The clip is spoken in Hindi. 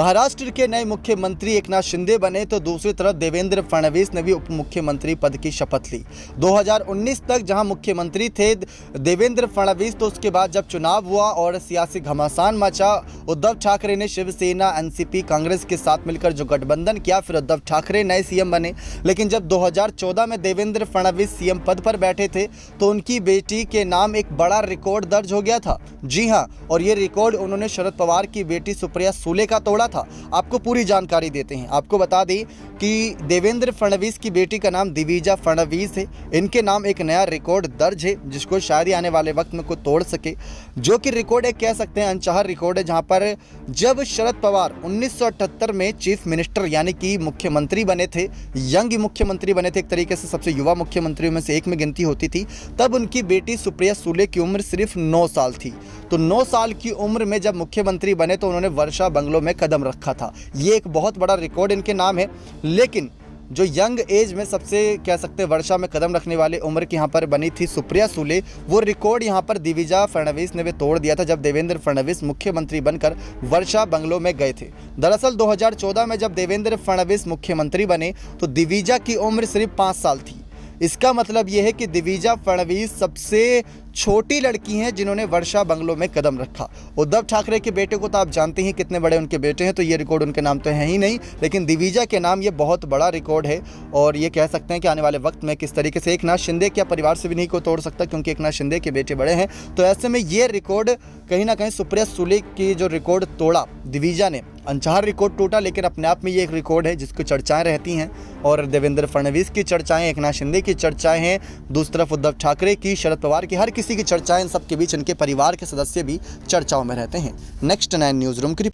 महाराष्ट्र के नए मुख्यमंत्री एकनाथ शिंदे बने तो दूसरी तरफ देवेंद्र फडणवीस ने भी उप मुख्यमंत्री पद की शपथ ली। 2019 तक जहां मुख्यमंत्री थे देवेंद्र फडणवीस, तो उसके बाद जब चुनाव हुआ और सियासी घमासान मचा, उद्धव ठाकरे ने शिवसेना, एनसीपी, कांग्रेस के साथ मिलकर जो गठबंधन किया, फिर उद्धव ठाकरे नए सीएम बने। लेकिन जब 2014 में देवेंद्र फडणवीस सीएम पद पर बैठे थे तो उनकी बेटी के नाम एक बड़ा रिकॉर्ड दर्ज हो गया था। जी हाँ, और ये रिकॉर्ड उन्होंने शरद पवार की बेटी सुप्रिया सुले का तोड़ा था। आपको पूरी जानकारी देते हैं। आपको बता दें कि देवेंद्र फडणवीस की बेटी का नाम दिविजा फडणवीस है। इनके नाम एक नया रिकॉर्ड दर्ज है जिसको शायद ही आने वाले वक्त में कोई तोड़ सके, जो कि रिकॉर्ड है, कह सकते हैं अनचाहा रिकॉर्ड है, जहां पर जब शरद पवार 1978 में चीफ मिनिस्टर यानी कि मुख्यमंत्री बने थे, यंग मुख्यमंत्री बने थे, एक तरीके से सबसे युवा मुख्यमंत्रियों में से एक में गिनती होती थी, तब उनकी बेटी सुप्रिया सुले की उम्र सिर्फ 9 साल थी। तो 9 साल की उम्र में जब मुख्यमंत्री बने तो उन्होंने वर्षा बंगलो में कदम रखा था। ये एक बहुत बड़ा रिकॉर्ड इनके नाम है। लेकिन जो यंग एज में सबसे कह सकते हैं वर्षा में कदम रखने वाले उम्र की यहाँ पर बनी थी सुप्रिया सुले, वो रिकॉर्ड यहाँ पर दिविजा फडणवीस ने भी तोड़ दिया था जब देवेंद्र फडणवीस मुख्यमंत्री बनकर वर्षा बंगलो में गए थे। दरअसल 2014 में जब देवेंद्र फडणवीस मुख्यमंत्री बने तो दिविजा की उम्र सिर्फ 5 साल थी। इसका मतलब यह है कि दिविजा फडणवीस सबसे छोटी लड़की हैं जिन्होंने वर्षा बंगलो में कदम रखा। उद्धव ठाकरे के बेटे को तो आप जानते हैं कितने बड़े उनके बेटे हैं, तो ये रिकॉर्ड उनके नाम तो है ही नहीं, लेकिन दिविजा के नाम ये बहुत बड़ा रिकॉर्ड है। और ये कह सकते हैं कि आने वाले वक्त में किस तरीके से एकनाथ शिंदे के परिवार से भी नहीं कोई तोड़ सकता, क्योंकि एकनाथ शिंदे के बेटे बड़े हैं। तो ऐसे में ये रिकॉर्ड कहीं ना कहीं सुप्रिया सुले की जो रिकॉर्ड तोड़ा दिविजा ने, अनचाहा रिकॉर्ड टूटा, लेकिन अपने आप में ये एक रिकॉर्ड है जिसकी चर्चाएं रहती हैं। और देवेंद्र फडणवीस की चर्चाएं, एकनाथ शिंदे की चर्चाएं हैं, दूसरी तरफ उद्धव ठाकरे की, शरद पवार की, हर किसी की चर्चाएं, इन सब के बीच इनके परिवार के सदस्य भी चर्चाओं में रहते हैं। नेक्स्ट 9 न्यूज़ रूम की